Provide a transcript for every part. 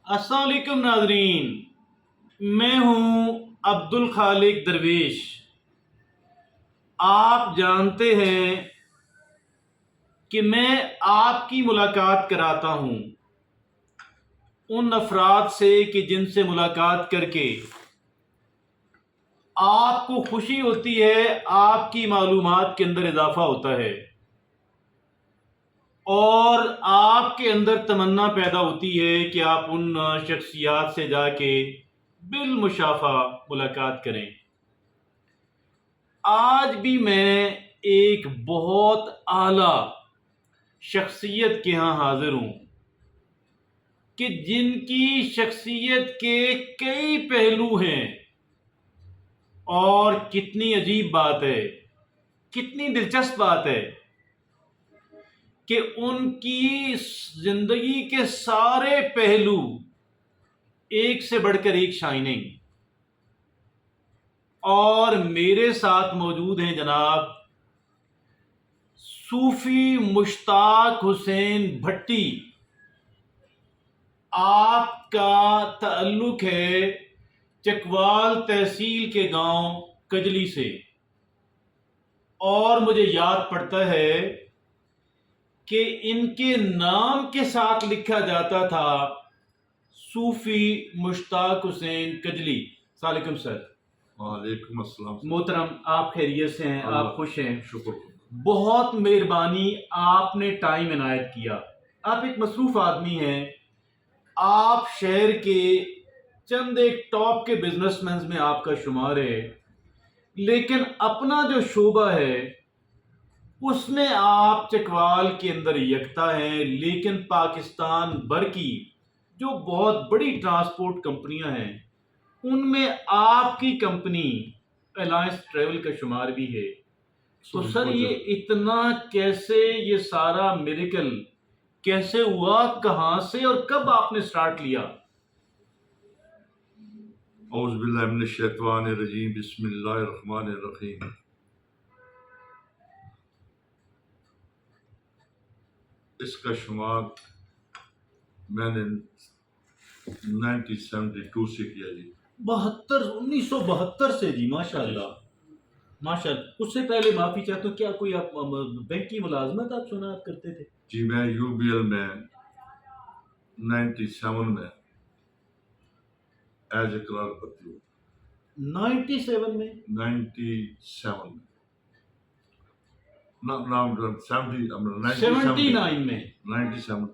السلام علیکم ناظرین، میں ہوں عبد الخالق درویش۔ آپ جانتے ہیں کہ میں آپ کی ملاقات کراتا ہوں ان افراد سے کہ جن سے ملاقات کر کے آپ کو خوشی ہوتی ہے، آپ کی معلومات کے اندر اضافہ ہوتا ہے اور آپ کے اندر تمنا پیدا ہوتی ہے کہ آپ ان شخصیات سے جا کے بالمشافہ ملاقات کریں۔ آج بھی میں ایک بہت اعلیٰ شخصیت کے ہاں حاضر ہوں کہ جن کی شخصیت کے کئی پہلو ہیں، اور کتنی عجیب بات ہے، کتنی دلچسپ بات ہے کہ ان کی زندگی کے سارے پہلو ایک سے بڑھ کر ایک شائننگ۔ اور میرے ساتھ موجود ہیں جناب صوفی مشتاق حسین بھٹی۔ آپ کا تعلق ہے چکوال تحصیل کے گاؤں کجلی سے، اور مجھے یاد پڑتا ہے کہ ان کے نام کے ساتھ لکھا جاتا تھا صوفی مشتاق حسین کجلی۔ السلام علیکم سر۔ وعلیکم السلام۔ محترم، آپ خیریت سے ہیں؟ آپ خوش ہیں؟ شکر۔ بہت مہربانی، آپ نے ٹائم عنایت کیا۔ آپ ایک مصروف آدمی ہیں، آپ شہر کے چند ایک ٹاپ کے بزنس مینز میں آپ کا شمار ہے، لیکن اپنا جو شعبہ ہے اس میں آپ چکوال کے اندر یکتا ہیں، لیکن پاکستان بھر کی جو بہت بڑی ٹرانسپورٹ کمپنیاں ہیں ان میں آپ کی کمپنی الائنس ٹریول کا شمار بھی ہے۔ تو سر یہ اتنا کیسے، یہ سارا میریکل کیسے ہوا، کہاں سے اور کب آپ نے سٹارٹ لیا؟ اعوذ باللہ من الشیطان الرجیم، بسم اللہ الرحمن الرحیم۔ اس کا شمار میں نے 1972 سے کیا جی۔ 1972 سے جی، ماشاء اللہ ماشاء اللہ۔ اس سے پہلے معافی چاہتا ہوں، کیا کوئی آپ بینک کی ملازمت آپ سنا آپ کرتے تھے؟ جی میں یو بی ایل میں 97 میں ایز اے کلرک بھرتی ہوں۔ 97 میں؟ 97 میں 79 میں؟ 97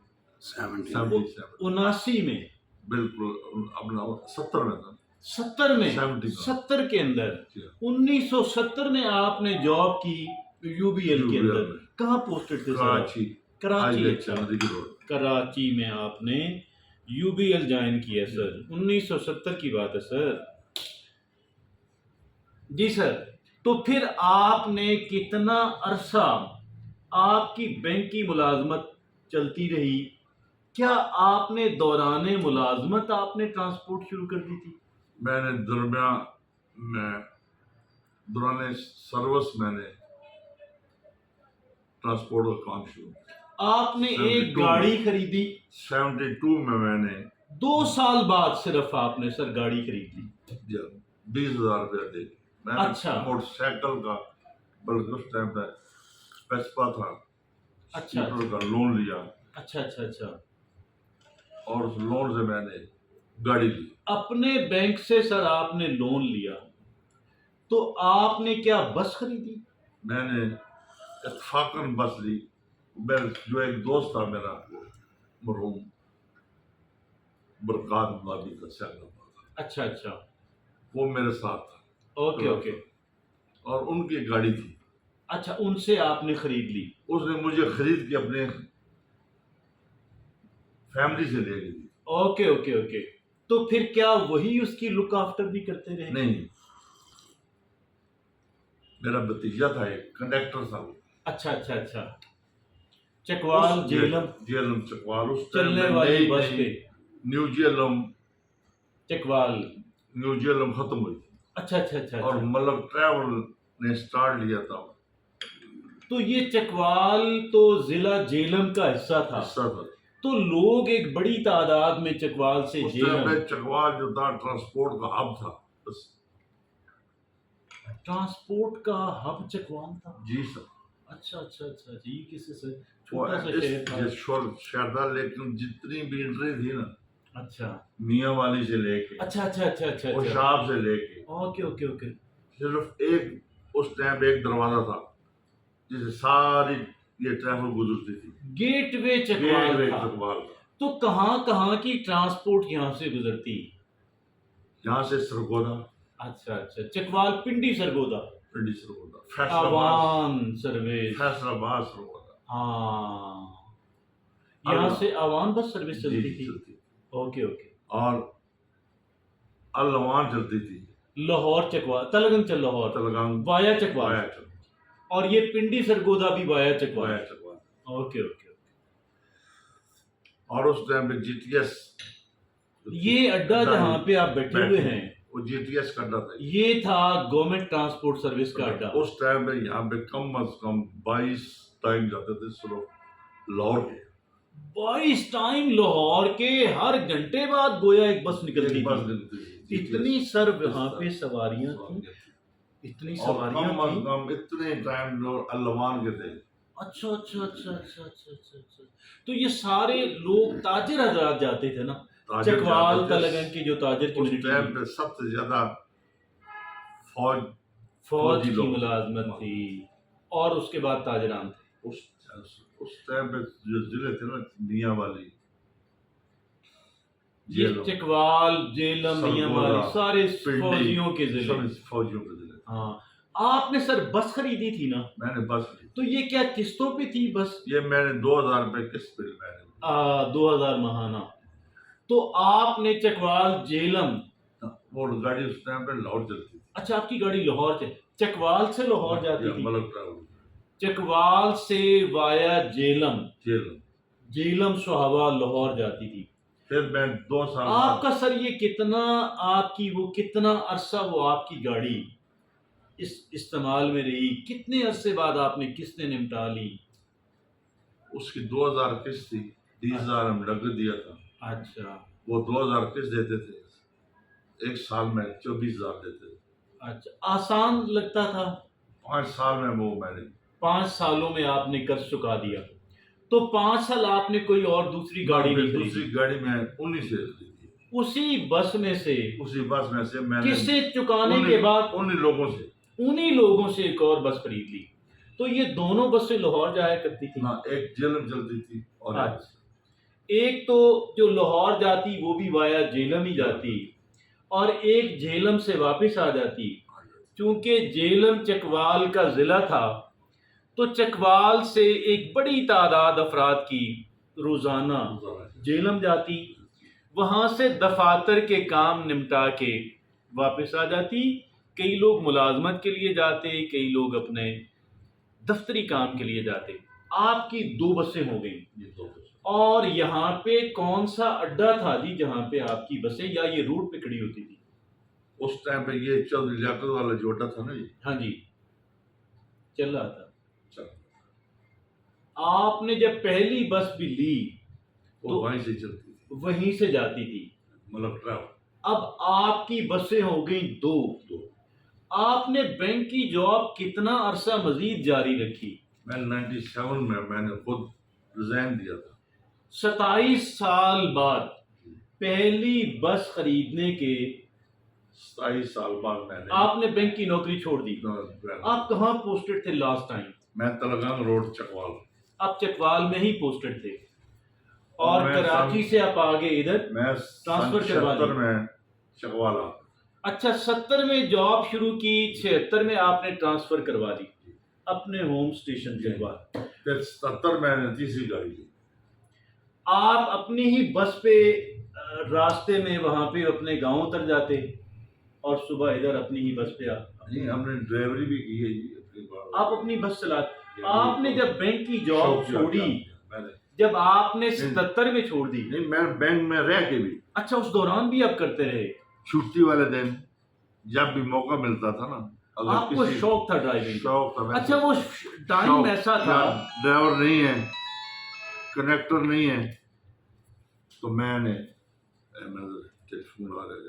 79 میں؟ بالکل، اپنا 70 میں تھا۔ 70 میں؟ 70 کے اندر 1970 میں آپ نے جاب کی یو بی ایل کے اندر۔ کہاں پوسٹڈ تھے؟ کراچی۔ کراچی میں آپ نے یو بی ایل جوائن کیا سر، 1970 کی بات ہے سر۔ جی سر، تو پھر آپ نے کتنا عرصہ آپ کی بینک کی ملازمت چلتی رہی؟ کیا آپ نے دوران ملازمت آپ نے ٹرانسپورٹ شروع کر دی تھی؟ میں نے دوران سروس میں نے ٹرانسپورٹ کا کام شروع کیا۔ آپ نے ایک گاڑی خریدی 72 میں نے 2 سال بعد صرف آپ نے سر گاڑی خرید لی؟ 20,000 روپیہ دے کے میں نے موٹر سائیکل کا، بلکہ اس ٹائم پہ پیسپا تھا، اسکوٹر کا لون لیا۔ اچھا۔ اور اس لون سے میں نے گاڑی لی۔ اپنے بینک سے سر آپ نے لون لیا، تو آپ نے کیا بس خریدی؟ میں نے اتفاقاً بس لی۔ جو ایک دوست تھا میرا، مرحوم برکات مادی کا سیاح، اچھا، وہ میرے ساتھ تھا۔ اوکے۔ اور ان کی گاڑی تھی۔ اچھا، ان سے آپ نے خرید لی؟ اس نے مجھے خرید کے اپنے فیملی سے لے لی۔ اوکے۔ تو پھر کیا وہی اس کی لک آفٹر بھی کرتے رہے؟ نہیں، میرا بھتیجا تھا، ایک کنڈکٹر تھا وہ۔ اچھا۔ چکوال جیلم چکوال، اس چلنے والی بس پہ نیو جیلم ختم ہوئی۔ اچھا۔ اور ملک ٹریول نے سٹارٹ لیا تھا۔ تو یہ چکوال تو ضلع جیلم کا حصہ تھا۔ تو لوگ ایک بڑی تعداد میں چکوال سے اس ٹائم جیلم. پہ چکوال جو تھا ٹرانسپورٹ کا ہب تھا بس. ٹرانسپورٹ کا ہب چکوال تھا. جی سر. اچھا اچھا اچھا جی. کسی سے وہ چھوٹا سا شہر تھا. شہر تھا لیکن جتنی بھی انٹری تھی نا اچھا میاں والی سے لے کے اچھا اچھا اچھا اچھا وہ اچھا. شاپ سے لے کے اوکے اوکے اوکے. صرف ایک اس ٹائم ایک دروازہ تھا جس سے ساری یہ ٹریفک گزرتی تھی. گیٹ وے گیٹ چکوال وے تھا. چکوال تھا. تو کہاں کہاں کی ٹرانسپورٹ یہاں سے گزرتی؟ یہاں سے سرگودا. اچھا اچھا. چکوال پنڈی سرگودا. پنڈی سرگودا. فیصل آباد. آوان سروس. فیصل آباد سرگودا. ہاں یہاں سے آوان بس سروس چلتی تھی. Okay okay. اور الوان چلتی تھی. لاہور چکوال تلگنگ چل لاہور تلگنگ وایا چکوال. وایا چکوال. اور یہ پنڈی سرگودا بھی via Chakwal. Via Chakwal. Okay okay. اور اس ٹائم پہ جی ٹی ایس یہ اڈا جہاں پہ آپ بیٹھے ہوئے ہیں وہ جی ٹی ایس کا اڈا تھا. یہ تھا گورنمنٹ ٹرانسپورٹ سروس کا اڈا. اس ٹائم پہ یہاں پہ کم از کم 22 ٹائم جاتے تھے صرف لاہور کے. 22 ٹائم لاہور کے. ہر گھنٹے بعد گویا ایک بس نکلتی بس تھی. نکلتی تھی. اتنی سر وہاں پہ سواریاں تھیں. اتنی اور سواریاں کم از تھیں. کم اتنے ٹائم جو الوان کے تھے. اچھا اچھا اچھا اچھا اچھا اچھا اچھا. تو یہ سارے لوگ تاجر حضرات جاتے تھے نا چکوال تلگنگ کی جو تاجر اس کمیونٹی ٹائم پہ سب سے زیادہ فوج فوجی کی لوگ ملازمت تھی اور اس کے بعد تاجران تھے. اس ٹائم پہ جو ضلع تھے نا میاں والی یہ چکوال جیلم میاں والی سارے فوجیوں کے ضلع. فوجیوں کے ضلع. ہاں. آپ نے سر بس خریدی تھی نا؟ میں نے بس لی. تو یہ کیا قسطوں پہ تھی بس؟ یہ میں نے 2000 روپے قسط پہ میں نے 2000 ماہانہ. تو آپ نے چکوال جیلم وہ گاڑی اس ٹائم پہ لاہور چلتی تھی. اچھا آپ کی گاڑی لاہور سے چکوال سے لاہور جاتی تھی؟ ملک ٹریول. چکوال سے وایا جیلم. جیلم. جیلم سہاوا لاہور جاتی تھی. پھر میں 2 سال آپ کا سر یہ کتنا آپ کی وہ کتنا عرصہ وہ آپ کی گاڑی اس استعمال میں رہی؟ کتنے عرصے بعد آپ نے قسطیں نمٹا لی؟ اس کی 2000 قسط تھی. 20000 ہم لگ دیا تھا. اچھا. وہ 2000 قسط دیتے تھے. ایک سال میں 24000 دیتے تھے. اچھا آسان لگتا تھا. 5 سال میں وہ میں نے 5 سالوں میں آپ نے قرض چکا دیا. تو 5 سال آپ نے کوئی اور دوسری گاڑی نہیں خریدی؟ دوسری گاڑی میں انہی سے خریدی. اسی بس میں سے؟ اسی بس میں سے میں نے قسطیں چکانے کے بعد انہی لوگوں سے ایک اور بس خرید لی. تو یہ دونوں بسیں لاہور جایا کرتی تھی؟ ایک جیلم چلتی تھی اور ایک تو جو لاہور جاتی وہ بھی وایا جیلم ہی جاتی اور ایک جیلم سے واپس آ جاتی. چونکہ جیلم چکوال کا ضلع تھا تو چکوال سے ایک بڑی تعداد افراد کی روزانہ جیلم جاتی. وہاں سے دفاتر کے کام نمٹا کے واپس آ جاتی. کئی لوگ ملازمت کے لیے جاتے, کئی لوگ اپنے دفتری کام کے لیے جاتے. آپ کی 2 بسیں ہو گئیں. اور یہاں پہ کون سا اڈا تھا جی جہاں پہ آپ کی بسیں یا یہ روڈ پہ کھڑی ہوتی تھی؟ اس ٹائم پہ یہ چودھری لیاقت والا جو اڈا تھا نا جی. ہاں جی چل رہا تھا. آپ نے جب پہلی بس بھی لی تو وہیں سے چلتی تھی, وہیں سے جاتی تھی ملک ٹریول. اب آپ کی بسیں ہو گئیں 2. آپ نے بینک کی جاب کتنا عرصہ مزید جاری رکھی؟ میں 97 میں نے خود ریزائن دیا تھا. 27 سال بعد پہلی بس خریدنے کے 27 سال بعد میں نے آپ نے بینک کی نوکری چھوڑ دی. آپ کہاں پوسٹڈ تھے لاسٹ ٹائم؟ میں تلگنگ روڈ چکوال. آپ چکوال میں ہی پوسٹڈ تھے اور کراچی سے آپ آگے ادھر میں ٹرانسفر کروا دی. میں چکوال آ. اچھا 70 میں جاب شروع کی, 76 میں آپ نے ٹرانسفر کروا دی اپنے ہوم اسٹیشن چکوال. پھر 70 میں نے تیسری گاڑی لی. آپ اپنی ہی بس پہ راستے میں وہاں پہ اپنے گاؤں اتر جاتے اور صبح ادھر اپنی ہی بس پہ ہم نے ڈرائیوری بھی کی ہے جی. آپ اپنی بس چلاتے. آپ نے جب بینک کی جاب چھوڑی, جب آپ نے 77 میں چھوڑ دی؟ نہیں, میں بینک میں رہ کے بھی. اچھا اس دوران بھی آپ کرتے رہے؟ چھٹی والے دن جب بھی موقع ملتا تھا نا. آپ کو شوق تھا ڈرائیونگ؟ شوق تھا. اچھا وہ ٹائم ایسا تھا ڈرائیور نہیں ہے, کنیکٹر نہیں ہے, تو میں نے ٹیلیفون آ رہا ہے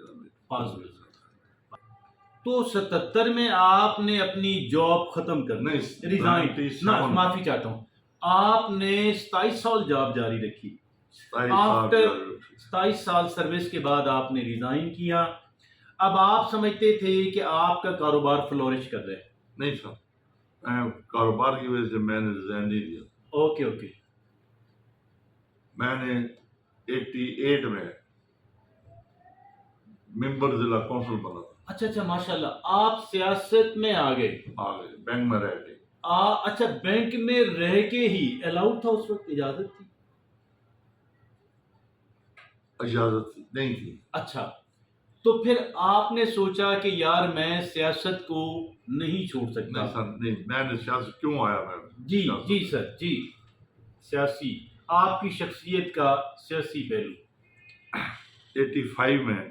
تو 77 میں آپ نے اپنی جاب ختم کر لی، ریزائن، معافی چاہتا ہوں، آپ نے 27 سال جاب جاری رکھی، 27 سال سروس کے بعد آپ نے ریزائن کیا۔ اب آپ سمجھتے تھے کہ آپ کا کاروبار فلورش کر رہا ہے؟ نہیں سر، کاروبار کی وجہ سے میں نے ریزائن نہیں دیا۔ Okay okay. میں نے 88 میں ممبر ضلع کونسل بنا تھا۔ اچھا اچھا، ماشاء اللہ، آپ سیاست میں آ گئے؟ بینک میں رہ کے۔ اچھا، بینک میں رہ کے ہی الاؤڈ تھا اس وقت؟ اجازت تھی؟ اجازت نہیں تھی۔ اچھا، تو پھر آپ نے سوچا کہ یار میں سیاست کو نہیں چھوڑ سکتا؟ نہیں سر، نہیں، میں نے سیاست کیوں آیا میں؟ جی جی سر، جی، سیاسی، آپ کی شخصیت کا سیاسی پہلو۔ 85 میں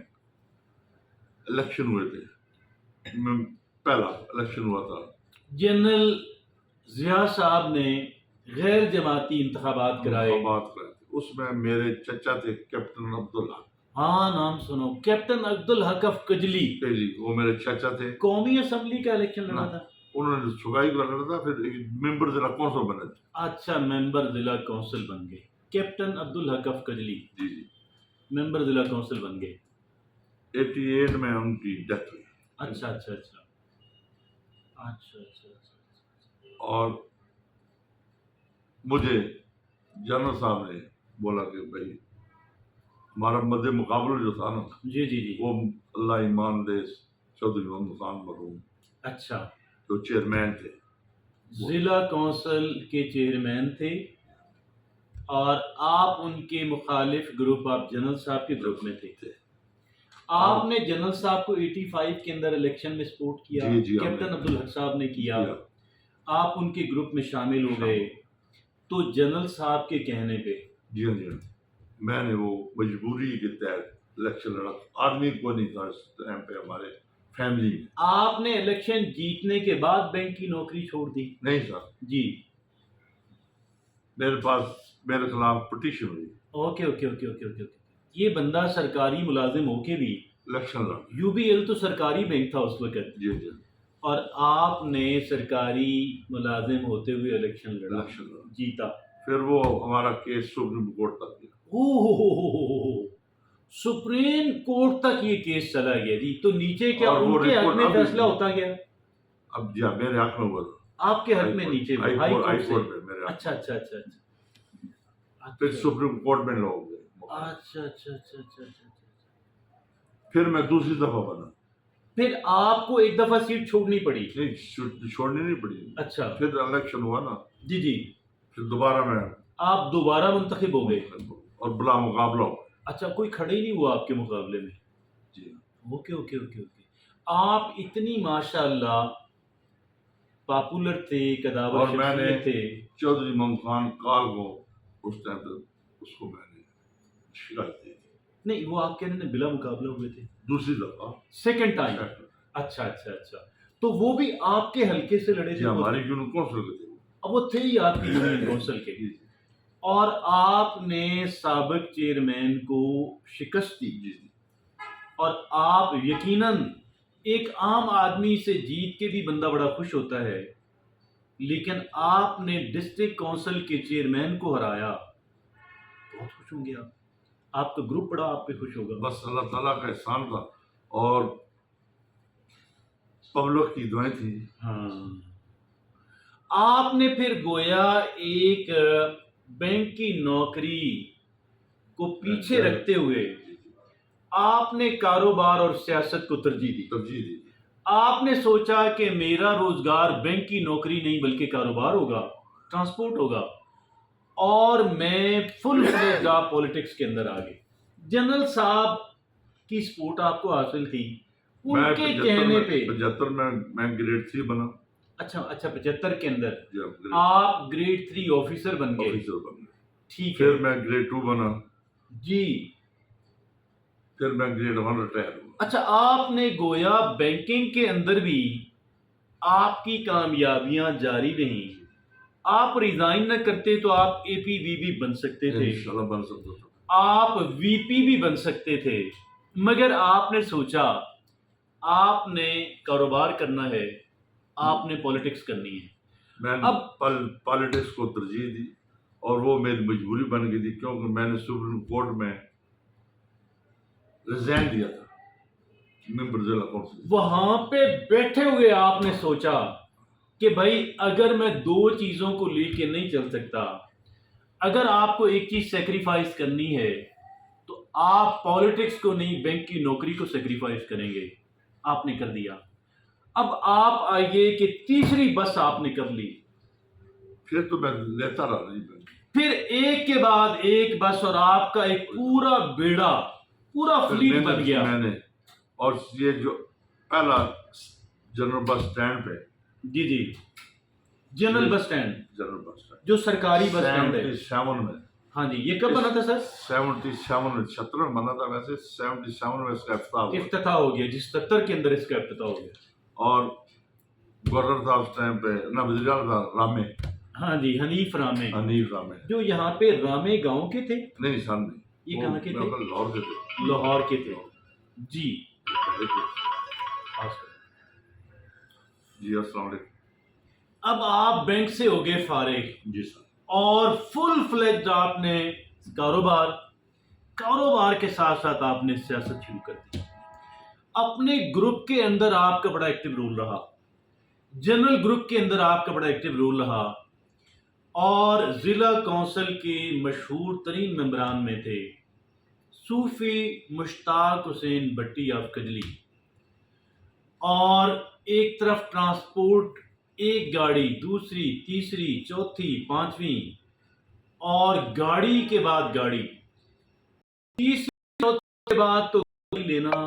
الیکشن ہوئے تھے، پہلا الیکشن ہوا تھا، جنرل ضیاء صاحب نے غیر جماعتی انتخابات کرائے۔ اس میں میرے چچا تھے کیپٹن عبدالحق۔ ہاں، نام سنو، کیپٹن عبدالحق اف کجلی۔ جی، وہ میرے چچا تھے۔ قومی اسمبلی کا الیکشن لڑا تھا؟ انہوں نے صوبائی کا لڑا تھا، پھر ممبر ضلع کونسل بنے تھے۔ اچھا، ممبر ضلع کونسل بن گئے، کیپٹن عبدالحق اف کجلی جی جی، ممبر ضلع کونسل بن گئے۔ 88 میں ان کی ڈیتھ ہوئی۔ اچھا اچھا اچھا اچھا اچھا اچھا۔ اور مجھے جنرل صاحب نے بولا کہ بھائی ہمارا مد مقابلہ جو تھا نا، جی جی جی، وہ اللہ ایمان دے چودھری محمد خان مرحوم، اچھا، جو چیئرمین تھے، ضلع کونسل کے چیئرمین تھے، اور آپ ان کے مخالف گروپ، آپ جنرل صاحب کے گروپ میں تھے۔ آپ نے جنرل صاحب کو 85 کے اندر الیکشن میں سپورٹ کیا، کیپٹن عبدالحق صاحب نے کیا، آپ ان کے گروپ میں شامل ہو گئے، تو جنرل صاحب کے کہنے پہ جی ہاں جی ہاں، میں نے وہ مجبوری کے تحت الیکشن لڑا۔ آدمی کو نہیں تھا اس ٹائم پہ ہمارے فیملی میں۔ آپ نے الیکشن جیتنے کے بعد بینک کی نوکری چھوڑ دی؟ نہیں سر جی، میرے پاس میرے خلاف پٹیشن ہوئی۔ Okay okay okay okay okay, یہ بندہ سرکاری ملازم ہو کے بھی الیکشن لڑا۔ یو بی ایل تو سرکاری بینک تھا اس وقت، جی جی، اور آپ نے سرکاری ملازم ہوتے ہوئے الیکشن لڑا، جیتا۔ پھر وہ ہمارا کیس سپریم کورٹ تک گیا۔ سپریم کورٹ تک یہ کیس چلا گیا جی، تو نیچے کیا اور وہ ان کے حق رپورٹ میں ابھی فیصلہ ہوتا گیا؟ اب جی ہاں، میرے حق میں ہوا تھا، آپ کے حق میں نیچے میں ہائی کورٹ سے؟ میں میرے حق۔ اچھا اچھا اچھا پھر اچھا سپریم کورٹ میں لوگ گئے۔ اچھا اچھا اچھا اچھا اچھا۔ پھر میں دوسری دفعہ بنا۔ پھر آپ کو ایک دفعہ سیٹ چھوڑنی پڑی؟ نہیں، چھوڑنی نہیں پڑی۔ اچھا، پھر الیکشن ہوا نا، جی جی، پھر دوبارہ میں آپ دوبارہ منتخب ہو گئے، اور بلا مقابلہ ہو۔ اچھا، کوئی کھڑے ہی نہیں ہوا آپ کے مقابلے میں؟ جی، اوکے اوکے اوکے اوکے۔ آپ اتنی ماشاءاللہ پاپولر تھے، قداور اور میں نے شخصیت تھے۔ چودھری محمد خان کال کو اس ٹائم پہ اس کو میں نے شکایت دی تھی۔ نہیں، وہ آپ کہنے بلا مقابلہ ہوئے تھے دوسری دفعہ، سیکنڈ ٹائم؟ اچھا اچھا اچھا، تو وہ بھی آپ کے حلقے سے لڑے تھے؟ ہماری یونین کونسل کے تھے، اب وہ تھے ہی آپ کی یونین کونسل کے، اور آپ نے سابق چیئرمین کو شکست دی، اور آپ یقیناً ایک عام آدمی سے جیت کے بھی بندہ بڑا خوش ہوتا ہے، لیکن آپ نے ڈسٹرکٹ کونسل کے چیئرمین کو ہرایا، بہت خوش ہوں گے آپ کا گروپ بڑا آپ پہ خوش ہوگا۔ بس اللہ تعالیٰ کا احسان تھا اور پبلک کی دعائیں تھی۔ ہاں، آپ نے پھر گویا ایک بینک کی نوکری کو پیچھے رکھتے ہوئے آپ نے کاروبار اور سیاست کو ترجیح دی۔ آپ نے سوچا کہ میرا روزگار بینک کی نوکری نہیں بلکہ کاروبار ہوگا، ٹرانسپورٹ ہوگا، اور میں فل فلیجڈ پولیٹکس کے اندر آ گئے۔ جنرل صاحب کی سپورٹ آپ کو حاصل تھی، ان کے کہنے پہ 75 میں گریڈ 3 بنا۔ اچھا اچھا، 75 کے اندر آپ گریڈ 3 آفیسر بن گئے؟ ٹھیک ہے۔ پھر میں گریڈ 2 بنا، جی، پھر میں گریڈ 1 ریٹائر ہوا۔ اچھا، آپ نے گویا بینکنگ کے اندر بھی آپ کی کامیابیاں جاری رہیں، آپ ریزائن نہ کرتے تو آپ اے پی وی بھی بن سکتے تھے۔ انشاءاللہ بن سکتا تھا۔ آپ وی پی بھی بن سکتے تھے، مگر آپ نے سوچا آپ نے کاروبار کرنا ہے، آپ نے پولیٹکس کرنی ہے۔ میں نے اب پالیٹکس کو ترجیح دی اور وہ میری مجبوری بن گئی تھی، کیونکہ میں نے سپریم کورٹ میں ریزائن دیا تھا ممبر ضلع کونسل۔ وہاں پہ بیٹھے ہوئے آپ نے سوچا کہ بھائی اگر میں دو چیزوں کو لے کے نہیں چل سکتا، اگر آپ کو ایک چیز سیکریفائز کرنی ہے تو آپ پالیٹکس کو نہیں، بینک کی نوکری کو سیکریفائز کریں گے۔ آپ نے کر دیا۔ اب آپ آئیے کہ تیسری بس آپ نے کر لی، پھر تو میں لیتا رہا نہیں بن پھر ایک کے بعد ایک بس، اور آپ کا ایک پورا بیڑا، پورا فلیٹ بن گیا۔ میں نے، اور یہ جو پہلا جنرل بس سٹینڈ پہ، جی جی، general bus stand, general bus stand جو سرکاری بس سٹینڈ ہے۔ 77 میں، ہاں جی، یہ کب بنا تھا سر؟ 77 میں، 76 میں بنا تھا، ویسے 77 میں اس کا افتتاح ہوا، افتتاح ہو گیا جی، 77 کے اندر اس کا افتتاح ہو گیا۔ اور گورنر تھا اس ٹائم پہ، نہ وزیر اعلیٰ تھا رامے، ہاں جی، حنیف رامے، حنیف رامے، جو یہاں پہ رامے گاؤں کے تھے۔ نہیں سن نہیں، یہ کہاں کے تھے؟ لاہور کے تھے، لاہور کے تھے جی۔ جی السلام علیکم۔ اب آپ بینک سے ہو گئے فارغ، جی سر۔ اور فل فلیجڈ آپ نے کاروبار کے ساتھ ساتھ آپ نے سیاست شروع کر دی۔ اپنے گروپ کے اندر آپ کا بڑا ایکٹیو رول رہا، جنرل گروپ کے اندر آپ کا بڑا ایکٹیو رول رہا، اور ضلع کونسل کے مشہور ترین ممبران میں تھے صوفی مشتاق حسین بٹی آف کجلی۔ اور ایک طرف ٹرانسپورٹ، ایک گاڑی، دوسری، تیسری، چوتھی، پانچویں، اور گاڑی کے بعد گاڑی، تیسری چوتھی کے بعد تو گاڑی لینا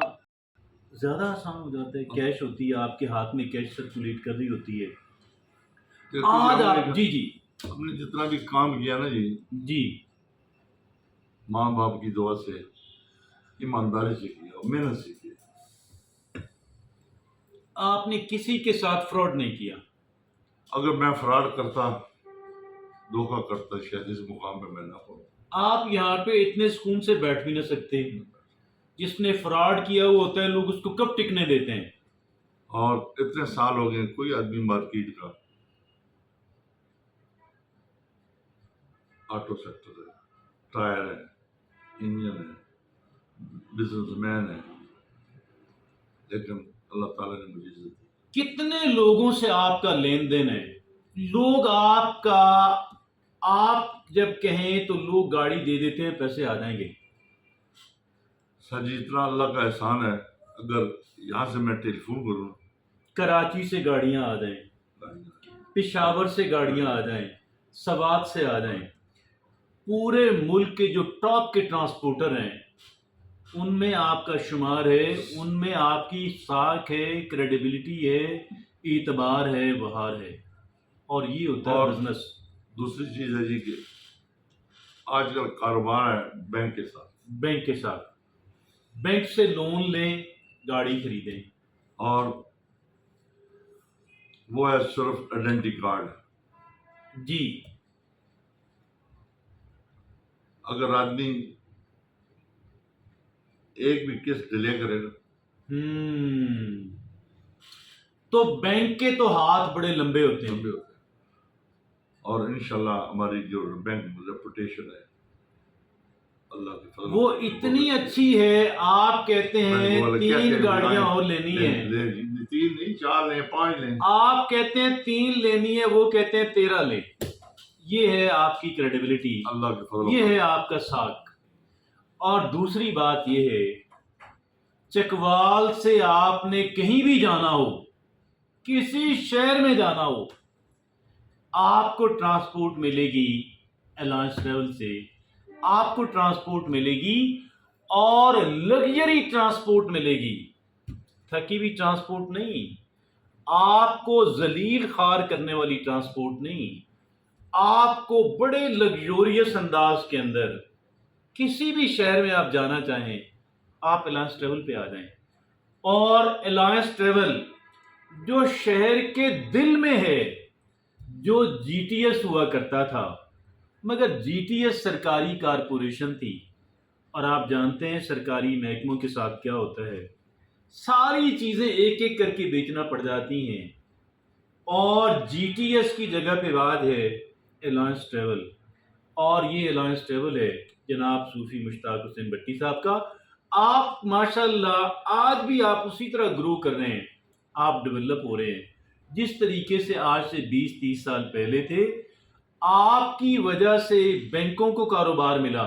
زیادہ آسان ہو جاتا ہے۔ کیش ہوتی ہے آپ کے ہاتھ میں، کیش سرکولیٹ کر رہی ہوتی ہے۔ آج آپ جی جی ہم نے جتنا بھی کام کیا نا جی، جی، ماں باپ کی دعا سے، ایمانداری سے کیا اور محنت سے کیا۔ آپ نے کسی کے ساتھ فراڈ نہیں کیا۔ اگر میں فراڈ کرتا، دھوکہ کرتا، شاید اس مقام پہ میں نہ ہوں۔ آپ یہاں پہ اتنے سکون سے بیٹھ بھی نہ سکتے۔ جس نے فراڈ کیا ہوا ہوتا ہے، لوگ اس کو کب ٹکنے دیتے ہیں؟ اور اتنے سال ہو گئے، کوئی آدمی مارکیٹ کا آٹو سیکٹر ہے، ٹائر ہے، انجن ہے، بزنس مین ہے، لیکن اللہ تعالیٰ نے مجھے عزت دی۔ کتنے لوگوں سے آپ کا لین دین ہے؟ لوگ آپ جب کہیں تو لوگ گاڑی دے دیتے ہیں، پیسے آ جائیں گے۔ سر جی اتنا اللہ کا احسان ہے، اگر یہاں سے میں ٹیلی فون کروں، کراچی سے گاڑیاں آ جائیں، پشاور سے گاڑیاں آ جائیں، سوات سے آ جائیں، پورے ملک کے جو ٹاپ کے ٹرانسپورٹر ہیں ان میں آپ کا شمار ہے، ان میں آپ کی ساکھ ہے، کریڈیبلٹی ہے، اعتبار ہے، بہار ہے، اور یہ ہوتا ہے بزنس۔ دوسری چیز ہے جی کہ آج کل کاروبار ہے بینک کے ساتھ، بینک کے ساتھ، بینک سے لون لیں، گاڑی خریدیں، اور وہ ہے صرف آئیڈینٹی کارڈ۔ جی، اگر آدمی ایک بھی قسط ڈیلے کرے گا تو بینک کے تو ہاتھ بڑے لمبے ہوتے ہیں۔ اور انشاءاللہ ہماری جو بینک ریپوٹیشن ہے اللہ کے فضل وہ اتنی اچھی ہے، آپ کہتے ہیں 3 گاڑیاں اور لینی ہیں، 3 نہیں 4 لیں 5 لیں، آپ کہتے ہیں 3 لینی ہے، وہ کہتے ہیں 13 لیں۔ یہ ہے آپ کی کریڈیبلٹی، اللہ کے فضل، یہ ہے آپ کا ساکھ۔ اور دوسری بات یہ ہے، چکوال سے آپ نے کہیں بھی جانا ہو، کسی شہر میں جانا ہو، آپ کو ٹرانسپورٹ ملے گی الائنس ٹریول سے، آپ کو ٹرانسپورٹ ملے گی، اور لگژری ٹرانسپورٹ ملے گی، تھکی ہوئی ٹرانسپورٹ نہیں، آپ کو ذلیل خوار کرنے والی ٹرانسپورٹ نہیں، آپ کو بڑے لگژوریس انداز کے اندر کسی بھی شہر میں آپ جانا چاہیں، آپ الائنس ٹریول پہ آ جائیں۔ اور الائنس ٹریول جو شہر کے دل میں ہے، جو جی ٹی ایس ہوا کرتا تھا، مگر جی ٹی ایس سرکاری کارپوریشن تھی، اور آپ جانتے ہیں سرکاری محکموں کے ساتھ کیا ہوتا ہے، ساری چیزیں ایک ایک کر کے بیچنا پڑ جاتی ہیں، اور جی ٹی ایس کی جگہ پہ بعد ہے الائنس ٹریول، اور یہ الائنس ٹریول ہے جناب صوفی مشتاق حسین بٹی صاحب کا۔ آپ ماشاءاللہ آج بھی آپ اسی طرح گرو کر رہے ہیں، آپ ڈیولپ ہو رہے ہیں جس طریقے سے آج سے 20-30 سال پہلے تھے۔ آپ کی وجہ سے بینکوں کو کاروبار ملا،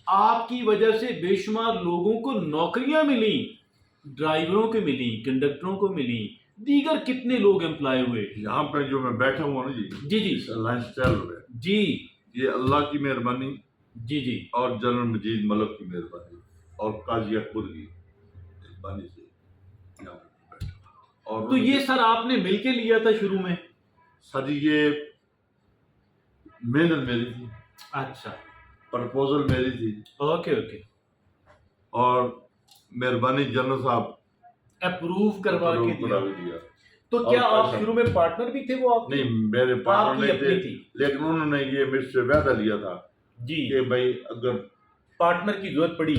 آپ کی وجہ سے بے شمار لوگوں کو نوکریاں ملیں، ڈرائیوروں کو ملی، کنڈکٹروں کو ملی، دیگر کتنے لوگ امپلائی ہوئے۔ یہاں پہ جو میں بیٹھا ہوا نا جی جی اس الائنس ٹریول ہے، جی یہ اللہ کی مہربانی جی جی اور جنرل مجید ملک کی مہربانی اور قاضی اکبر کی مہربانی سے یہاں پہ بیٹھا ہوں۔ اور تو یہ سر آپ نے مل کے لیا تھا شروع میں؟ سر یہ محنت میری تھی، اچھا، پرپوزل میری تھی، اوکے اوکے، اور مہربانی جنرل صاحب اپروو کروا کے کرا دیا۔ دیا۔ تو اور کیا آپ پیسہ شروع میں پارٹنر بھی تھے وہ آپ کے؟ نہیں، میرے آپ پارٹنر کی نہیں اپنی تھے، تھی؟ لیکن انہوں نے یہ مجھ سے وعدہ لیا تھا جی، کہ بھائی پارٹنر کی ضرورت پڑی،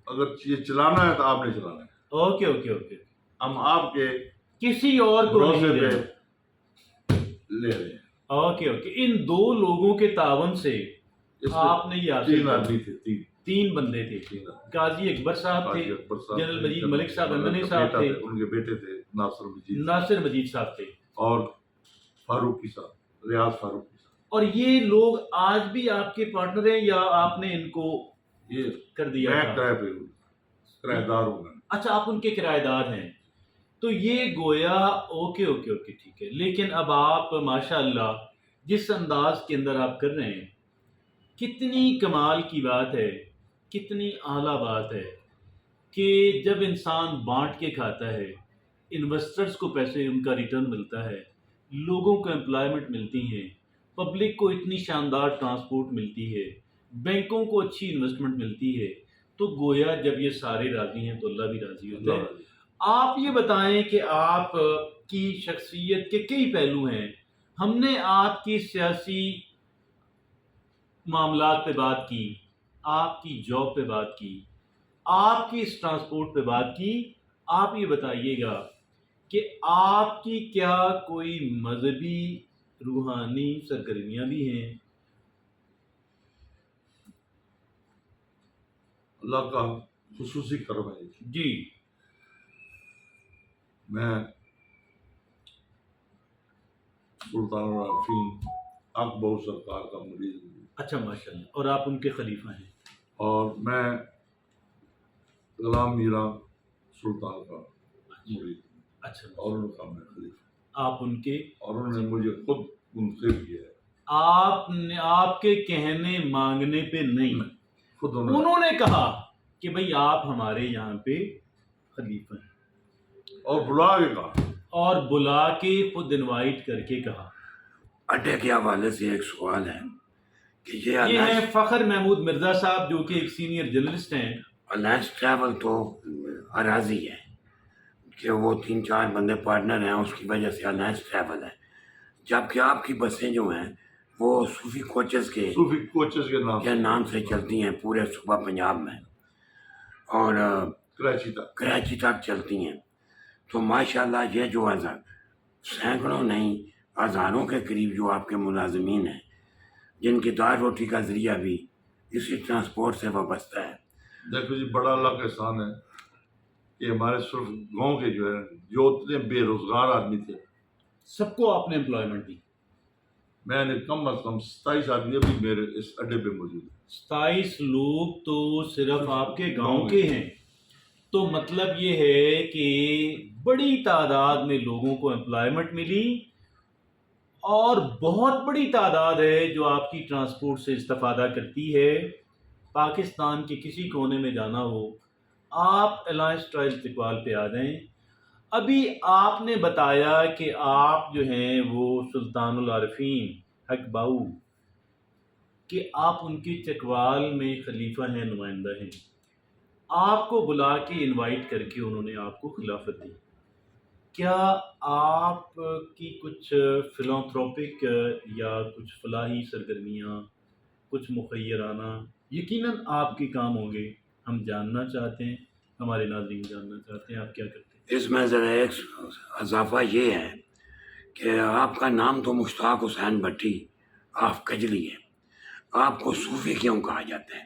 اگر یہ چلانا ہے تو آپ نے چلانا ہے، اوکے اوکے اوکے، ہم آپ کے کسی اور کو بھروسے نہیں پہ دینا، لے رہے ہیں۔ Okay okay. ان دو لوگوں کے تعاون سے اس آپ نے یہ حاصل تین کیا۔ آدمی تھے، تین بندے تھے، تین آدمی۔ قاضی اکبر صاحب تھے، قاضی اکبر صاحب جنرل تھے، مجید ملک صاحب اندنی صاحب بیٹا تھے، ان کے بیٹے تھے ناصر مجید ناصر مجید صاحب تھے، اور فاروقی صاحب، ریاض فاروقی صاحب۔ اور یہ لوگ آج بھی آپ کے پارٹنر ہیں یا آپ نے ان کو یہ کر دیا میں تھا؟ کرایہ پہ ہوں، کرایہ دار ہوں میں۔ اچھا، آپ ان کے کرایہ دار ہیں، تو یہ گویا اوکے اوکے اوکے ٹھیک ہے۔ لیکن اب آپ ماشاءاللہ جس انداز کے اندر آپ کر رہے ہیں، کتنی کمال کی بات ہے، کتنی اعلیٰ بات ہے کہ جب انسان بانٹ کے کھاتا ہے، انویسٹرز کو پیسے ان کا ریٹرن ملتا ہے، لوگوں کو امپلائمنٹ ملتی ہیں، پبلک کو اتنی شاندار ٹرانسپورٹ ملتی ہے، بینکوں کو اچھی انویسٹمنٹ ملتی ہے، تو گویا جب یہ سارے راضی ہیں تو اللہ بھی راضی ہوتا ہے۔ آپ یہ بتائیں کہ آپ کی شخصیت کے کئی پہلو ہیں، ہم نے آپ کی سیاسی معاملات پہ بات کی، آپ کی جاب پہ بات کی، آپ کی اس ٹرانسپورٹ پہ بات کی، آپ یہ بتائیے گا کہ آپ کی کیا کوئی مذہبی روحانی سرگرمیاں بھی ہیں؟ اللہ کا خصوصی کرم ہے۔ جی، میں سلطان العارفین حق بہو سرکار کا مرید ہوں، اچھا ماشاءاللہ، اور آپ ان کے خلیفہ ہیں؟ اور میں غلام میرا سلطان کا مرید ہوں، اچھا، اور ان کا میں خلیفہ، آپ ان کے، اور انہوں نے مجھے خود منتخب کیا ہے، آپ نے آپ کے کہنے مانگنے پہ نہیں، خود انہوں نے کہا کہ بھئی آپ ہمارے یہاں پہ خلیفہ ہیں، اور بلا کے کہا۔ اور بلا کے خود انوائٹ کر کے کہا۔ اڈے کے حوالے سے ایک سوال ہے کہ یہ یہ ہیں فخر محمود مرزا صاحب جو کہ ایک سینئر جرنلسٹ ہیں۔ الائنس ٹریول تو اراضی ہے کہ وہ 3-4 بندے پارٹنر ہیں، اس کی وجہ سے الائنس ٹریول ہے، جبکہ آپ کی بسیں جو ہیں وہ صوفی کوچز کے صوفی کوچز کے نام سے چلتی ہیں پورے صوبہ پنجاب میں، اور کراچی تک۔ کراچی تک چلتی ہیں۔ تو ماشاءاللہ یہ جو سینکڑوں نہیں ہزاروں کے قریب جو آپ کے ملازمین ہیں جن کی دار روٹی کا ذریعہ بھی اسی ٹرانسپورٹ سے وابستہ ہے۔ دیکھو جی، بڑا اللہ کا احسان ہے کہ ہمارے صرف گاؤں کے جو ہے جو اتنے بے روزگار آدمی تھے، سب کو آپ نے امپلائمنٹ دی؟ میں نے کم از کم 27 آدمی ابھی میرے اس اڈے پہ موجود ہیں۔ 27 لوگ تو صرف آپ کے گاؤں کے ہیں، تو مطلب یہ ہے کہ بڑی تعداد میں لوگوں کو امپلائمنٹ ملی، اور بہت بڑی تعداد ہے جو آپ کی ٹرانسپورٹ سے استفادہ کرتی ہے۔ پاکستان کے کسی کونے میں جانا ہو، آپ الائنس ٹرائل استقبال پہ آ جائیں۔ ابھی آپ نے بتایا کہ آپ جو ہیں وہ سلطان العارفین حق باؤ کہ آپ ان کے چکوال میں خلیفہ ہیں، نمائندہ ہیں، آپ کو بلا کے انوائٹ کر کے انہوں نے آپ کو خلافت دی۔ کیا آپ کی کچھ فلانتھروپک یا کچھ فلاحی سرگرمیاں، کچھ مخیرانہ یقیناً آپ کے کام ہوں گے، ہم جاننا چاہتے ہیں، ہمارے ناظرین جاننا چاہتے ہیں آپ کیا کرتے ہیں۔ اس میں ذرا ایک اضافہ یہ ہے کہ آپ کا نام تو مشتاق حسین بھٹی آف کجلی ہے، آپ کو صوفی کیوں کہا جاتا ہے؟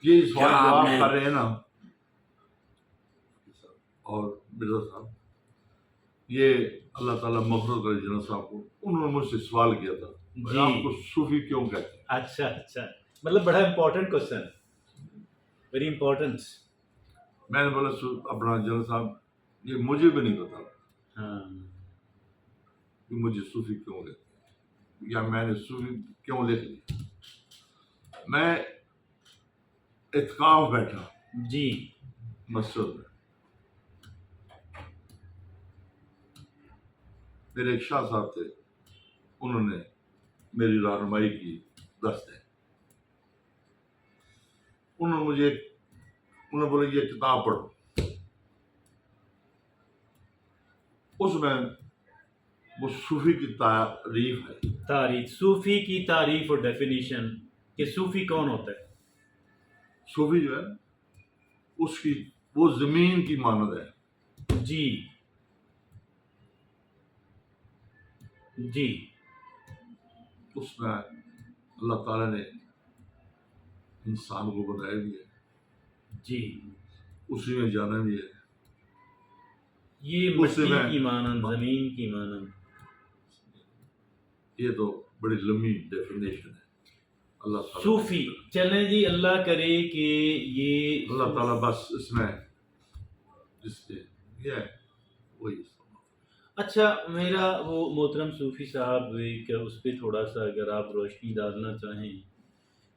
یہ سوال کیا جو آپ آپ نے کر رہے ہیں نا، اور مرزا صاحب، یہ اللہ تعالیٰ مغفرت کرے جنرل صاحب کو، انہوں نے مجھ سے سوال کیا تھا جی۔ آپ کو صوفی کیوں کہتے ہیں؟ اچھا اچھا، مطلب بڑا امپورٹنٹ کوشچن، ویری امپورٹنٹ۔ میں نے بولا اپنا جنرل صاحب یہ مجھے بھی نہیں پتا ہاں کہ مجھے صوفی کیوں کہتے ہیں، یا میں نے صوفی کیوں لکھ لیا۔ میں اعتکاف بیٹھا جی مسجد میں، میرے ایک شاہ صاحب تھے، انہوں نے میری رہنمائی کی 10 دن۔ انہوں نے بولا یہ کتاب پڑھو، اس میں وہ صوفی کی تعریف ہے۔ تعریف، صوفی کی تعریف اور ڈیفینیشن کہ صوفی کون ہوتا ہے۔ صوفی جو ہے اس کی وہ زمین کی مانند ہے۔ جی جی اس میں اللہ تعالیٰ نے انسان کو بنایا بھی ہے، جی، اسی میں جانا بھی ہے۔ یہ اس سے مٹی میں- کی مانند، زمین کی مانند۔ یہ تو بڑی لمبی ڈیفینیشن ہے۔ اللہ تعالیٰ صوفی، چلیں جی، اللہ کرے کہ یہ اللہ تعالیٰ بس اس میں جس کے یہ ہے وہی۔ اچھا، میرا وہ محترم صوفی صاحب کہ اس پہ تھوڑا سا اگر آپ روشنی ڈالنا چاہیں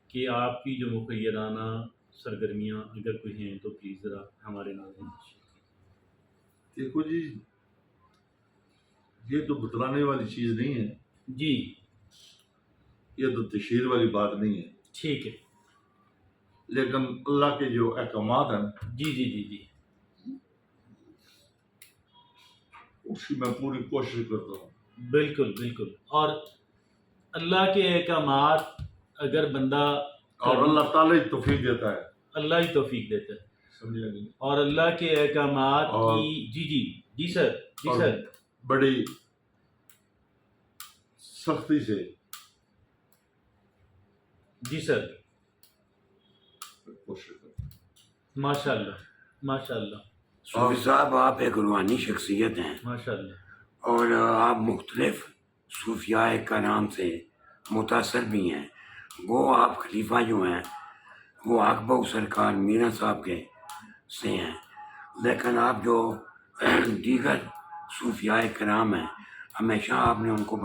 کہ آپ کی جو مخیرانہ سرگرمیاں اگر کوئی ہیں تو پلیز ذرا ہمارے ناظرین سے شیئر کریں۔ دیکھو جی، یہ تو بتلانے والی چیز نہیں ہے، جی یہ تو تشہیر والی بات نہیں ہے، ٹھیک ہے، لیکن اللہ کے جو احکامات ہیں جی جی جی جی، اس کی میں پوری کوشش کرتا ہوں۔ بالکل بالکل، اور اللہ کے احکامات اگر بندہ اور اللہ تعالیٰ ہی توفیق دیتا ہے، اللہ ہی توفیق دیتا ہے، سمجھے نہیں؟ اور اللہ کے احکامات اور- کی جی جی جی سر، جی اور سر، بڑی سختی سے جی سر، کوشش کرتا ہوں۔ ماشاء اللہ ماشاء اللہ صوفی صاحب آپ ایک روحانی شخصیت ہیں، ماشاء اللہ، اور آپ مختلف صوفیاء کرام سے متاثر بھی ہیں۔ وہ آپ خلیفہ جو ہیں وہ اکبر سرکار میرا صاحب کے سے ہیں، لیکن آپ جو دیگر صوفیاء کرام ہیں ہمیشہ آپ نے ان کو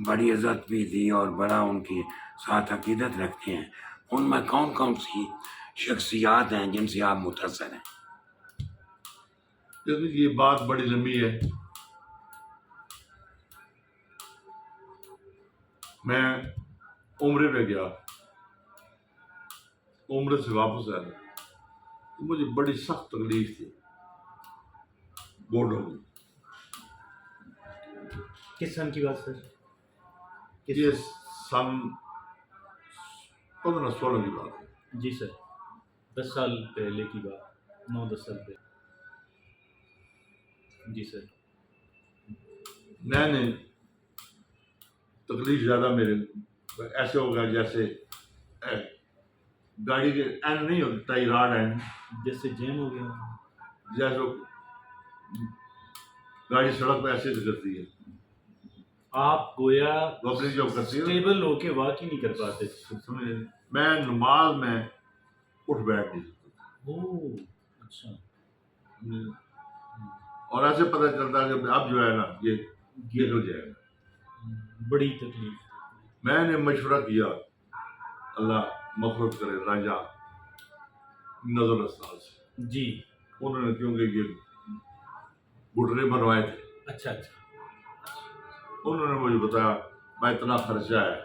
بڑی عزت بھی دی اور بڑا ان کے ساتھ عقیدت رکھتے ہیں۔ ان میں کون کون سی شخصیات ہیں جن سے آپ متاثر ہیں؟ لیکن یہ بات بڑی لمبی ہے، میں عمرے پہ گیا، عمرے سے واپس آیا تو مجھے بڑی سخت تکلیف تھی گوڈوں میں۔ کس سن کی بات سر؟ یہ سن 15-16 کی بات ہے۔ جی سر، 10 سال پہلے کی بات، 9-10 سال پہلے، جی سر، میں نے تکلیف زیادہ میرے ایسے ہو گیا جیسے گاڑی کے اینڈ نہیں ہوتے، ٹائی راڈ اینڈ، جیسے جیم ہو گیا، جیسے گاڑی سڑک پہ ایسے کرتی ہے، آپ گویا وہ اپنی جو کرتی ہے اسٹیبل ہو کے واک ہی نہیں کر پاتے۔ سمجھے، میں نماز میں اٹھ بیٹھ نہیں سکتا، اوہ اچھا، اور ایسے پتہ چلتا کہ اب جو ہے نا یہ نکل جائے گا۔ بڑی تکلیف، میں نے مشورہ کیا، اللہ مغفرت کرے، راجہ نظر استاد سے، جی، انہوں نے کیونکہ یہ گھٹنے بنوائے تھے، اچھا اچھا، انہوں نے مجھے بتایا بھائی اتنا خرچہ ہے،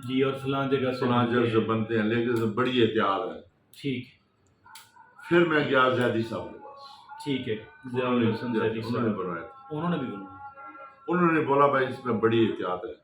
جی، اور فلاں جگہ سے فلاں جگہ سے بنتے ہیں۔ بنتے ہیں، لیکن اس میں بڑی احتیاط ہے۔ ٹھیک، پھر میں گیا زیدی صاحب کے پاس، ٹھیک ہے، انہوں نے حسن زیدی انہوں نے صاحب، بنوایا تھا، انہوں نے بھی بنوایا۔ انہوں نے بولا بھائی اس میں بڑی احتیاط ہے۔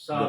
7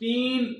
3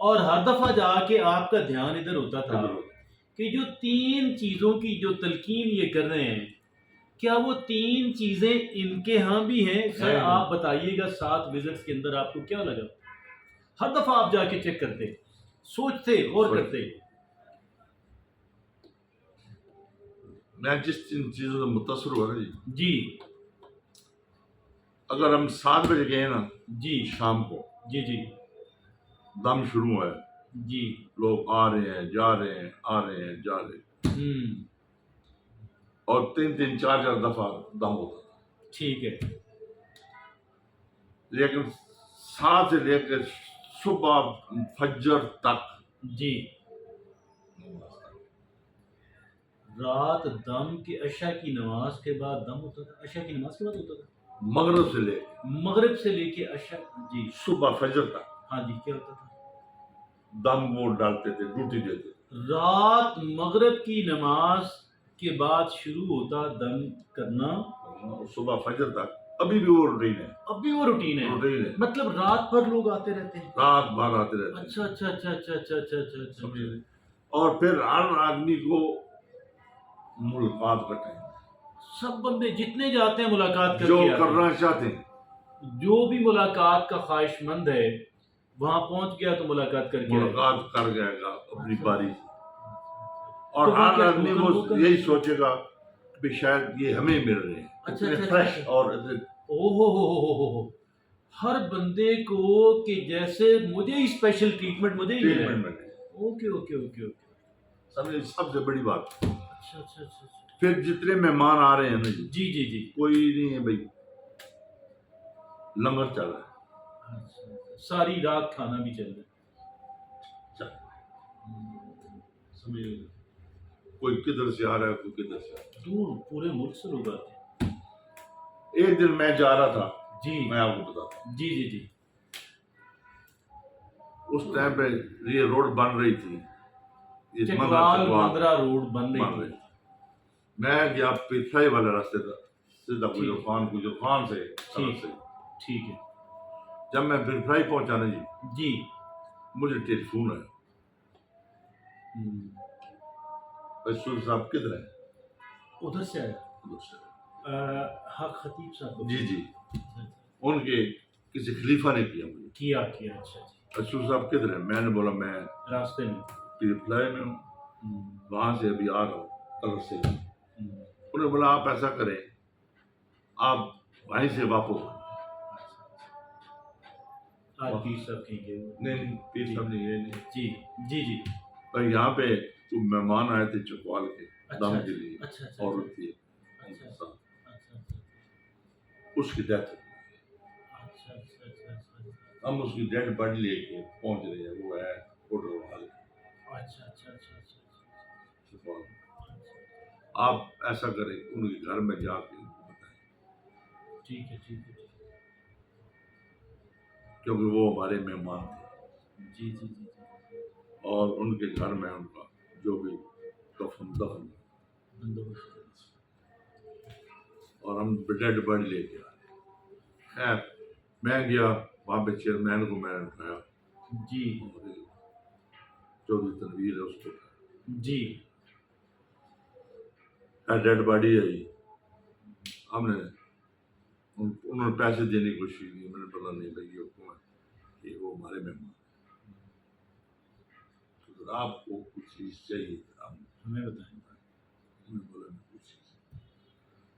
اور ہر دفعہ جا کے آپ کا دھیان ادھر ہوتا تھا ادھر کہ جو 3 چیزوں کی جو تلقین یہ کر رہے ہیں، کیا وہ 3 چیزیں ان کے ہاں بھی ہیں؟ سر ہیں۔ آپ بتائیے گا 7 وزٹس کے اندر آپ کو کیا لگا؟ ہر دفعہ آپ جا کے چیک کرتے، سوچتے، غور کرتے. میں جس ان چیزوں سے متاثر ہوا نا جی، جی اگر ہم 7 بجے گئے نا جی شام کو، جی جی دم شروع ہوا ہے، جی لوگ آ رہے ہیں جا رہے ہیں آ رہے ہیں جا رہے ہیں، ہوں اور 3 4 دفعہ دم ہوتا تھا، ٹھیک ہے. لیکن 7 سے لے کر صبح فجر تک جی رات دم کے عشاء کی نماز کے بعد دم ہوتا تھا، عشاء کی نماز کے بعد ہوتا تھا، مغرب سے لے مغرب سے لے کے عشاء. جی صبح فجر تک ہاں جی کیا ہوتا تھا؟ دم وہ ڈالتے تھے، ڈیوٹی دیتے تھے. رات مغرب کی نماز کے بعد شروع ہوتا دم کرنا، اور صبح فجر تک ابھی بھی وہ روٹین ہے، اب بھی وہ روٹین ہے. روٹین ہے، مطلب رات بھر لوگ آتے رہتے ہیں. رات بھر آتے رہتے ہیں. اچھا اچھا اچھا اچھا اچھا اچھا اچھا اچھا سمجھے؟ اور پھر ہر آدمی کو ملاقات کا ٹائم، سب بندے جتنے جاتے ہیں ملاقات کر جو کے آتے ہیں. کرنا چاہتے ہیں جو بھی ملاقات کا خواہش مند ہے وہاں پہنچ گیا تو ملاقات کر کے آئے. ملاقات کر جائے گا اپنی باری سے. اور تو وہ ہر کیا آدمی ٹوکن وہ ووکن؟ یہی سوچے گا کہ شاید یہ ہمیں مل رہے ہیں، اچھا، اتنے اچھا، فریش اچھا. اور اتنے او ہو ہر بندے کو کہ جیسے مجھے ہی اسپیشل ٹریٹمنٹ مجھے ہی ملا ہے. ٹریٹمنٹ میں. Okay okay okay okay. سمجھے؟ سب سے بڑی بات. اچھا اچھا اچھا اچھا. پھر جتنے مہمان آ رہے ہیں نا جی، جی جی جی. کوئی نہیں ہے بھائی، لنگر چل رہا ہے. اچھا. ساری رات کھانا بھی چل رہا ہے. سمجھے؟ کوئی کدھر سے آ رہا ہے، کوئی کدھر سے آ رہا دور پورے ملک سے لوگ آتے ہیں. ہے. ایک دن میں جا رہا تھا، جی میں آپ کو بتاتا ہوں، جی جی جی اس ٹائم پہ یہ روڈ بن رہی تھی، یہ چکوال مندرا روڈ بن بن رہی رہی تھی. تھی. میں گیا پیتھائی والے راستے تھا، سیدھا ٹھیک. گجر خان سے سڑک سے. ٹھیک ہے. جب میں پیتھائی پہنچا نا جی، جی مجھے ٹیلی فون آیا، ہم، رسول صاحب کدھر ہیں؟ ادھر سے آیا ادھر سے. حق خطیب صاحب. جی جی، ان کے کسی خلیفہ نے کیا مجھے، کیا کیا. اچھا جی. رسول صاحب کدھر ہیں؟ میں نے بولا میں راستے میں. پیتھائی میں ہوں، ہم، وہاں سے ابھی آ رہا ہوں کلر سے. ہم. انہوں نے بولا آپ ایسا کریں، آپ وہیں سے واپس آئیں. آج پیر صاحب کہیں گے. نہیں پیر صاحب نے یہ نہیں. جی جی جی. اور یہاں پہ جو مہمان آئے تھے چکوال کے اچھا دم کے لیے، اچھا اچھا عورت تھی، اچھا اچھا اچھا اس کی ڈیتھ ہوئی. اچھا اچھا اچھا. ہم اس کی ڈیڈ باڈی لے کے پہنچ رہے ہیں، وہ ہے کوٹر وال اچھا اچھا اچھا اچھا. چکوال. آپ ایسا کریں ان کے گھر میں جا کے ان کو بتائیں، ٹھیک ہے ٹھیک ہے. کیونکہ وہ ہمارے مہمان تھے، جی جی جی. اور ان کے گھر میں ان کا جو بھی کفن دفن، بندوبست. اور ہم ڈیڈ باڈی لے کے آئے. خیر میں گیا وہاں پہ، چیئرمین کو میں نے اٹھایا، جی چودھری تنویر ہے اس کو، جی. ڈیڈ باڈی آئی. ہم نے انہوں نے پیسے دینے کی کوشش کی، میں نے بولا نہیں بھائی یہ حکم ہے کہ وہ ہمارے مہمان، تو آپ کو کچھ چیز چاہیے، آپ ہمیں بتائیں. نے بولا میں کچھ چیز.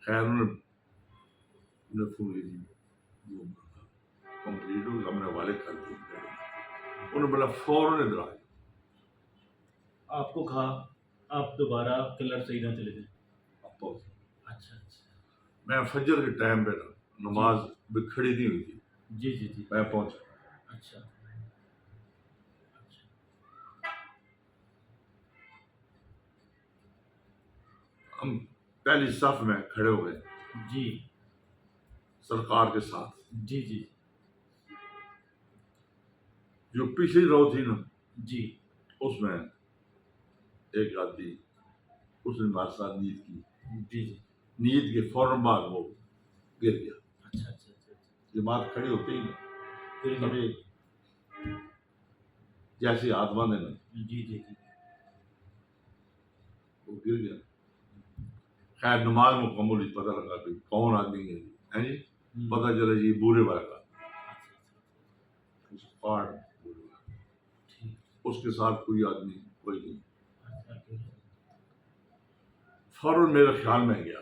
خیر انہوں نے فون لی دی، وہ کمپلیٹ ہو، ہم نے حوالے کر دیا. انہوں نے بولا فوراً ادھر آئے. آپ کو کہا آپ دوبارہ کلر سے ہی نہ چلے جائیں. اب پہنچے. اچھا اچھا. میں فجر کے ٹائم پہ نماز بھی کھڑی نہیں ہوئی تھی، جی جی جی. میں پہنچا. اچھا. ہم پہلی صف میں کھڑے ہو گئے جی سرکار کے ساتھ. جی جی جو پچھلی رو تھی نا، جی. اس میں ایک آدمی، اس نے ہمارے ساتھ نیت کی. جی جی. نیت کے فوراً بعد وہ گر گیا. اچھا اچھا اچھا. جماعت کھڑی ہوتی ہی نا، پھر سبھی جیسے ہاتھ باندھے نا جی جی وہ گر گیا. خیر نماز مکمل ہوئی, پتہ لگا کہ کون آدمی ہے جی, پتہ چلا جی بورے والا کا اس پارٹ بورے والا. اس کے ساتھ کوئی آدمی کوئی نہیں. فوراً میرے خیال میں گیا,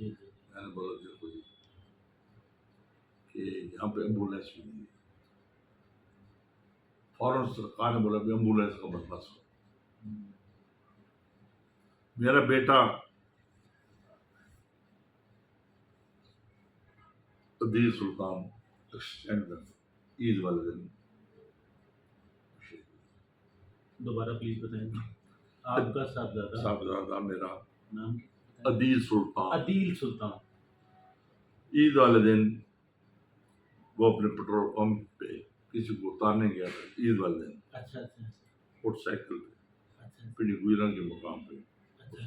میں نے بولا دیکھو جی کہ یہاں پہ ایمبولینس بھی نہیں ہے. فوراً سرکار نے بولا بھی ایمبولینس کا بندوبست ہو. میرا بیٹا عدیل سلطان ایکسٹینڈر عید والے دن دوبارہ پلیز بتائیں. آپ کا صاحبزادہ صاحبزادہ میرا نام عدیل سلطان عدیل سلطان عید والے دن وہ اپنے پیٹرول پمپ پہ کسی کو اتارنے گیا تھا عید والے دن. اچھا اچھا موٹر سائیکل پہ اچھا پنڈی گوئرہ کے مقام پہ اس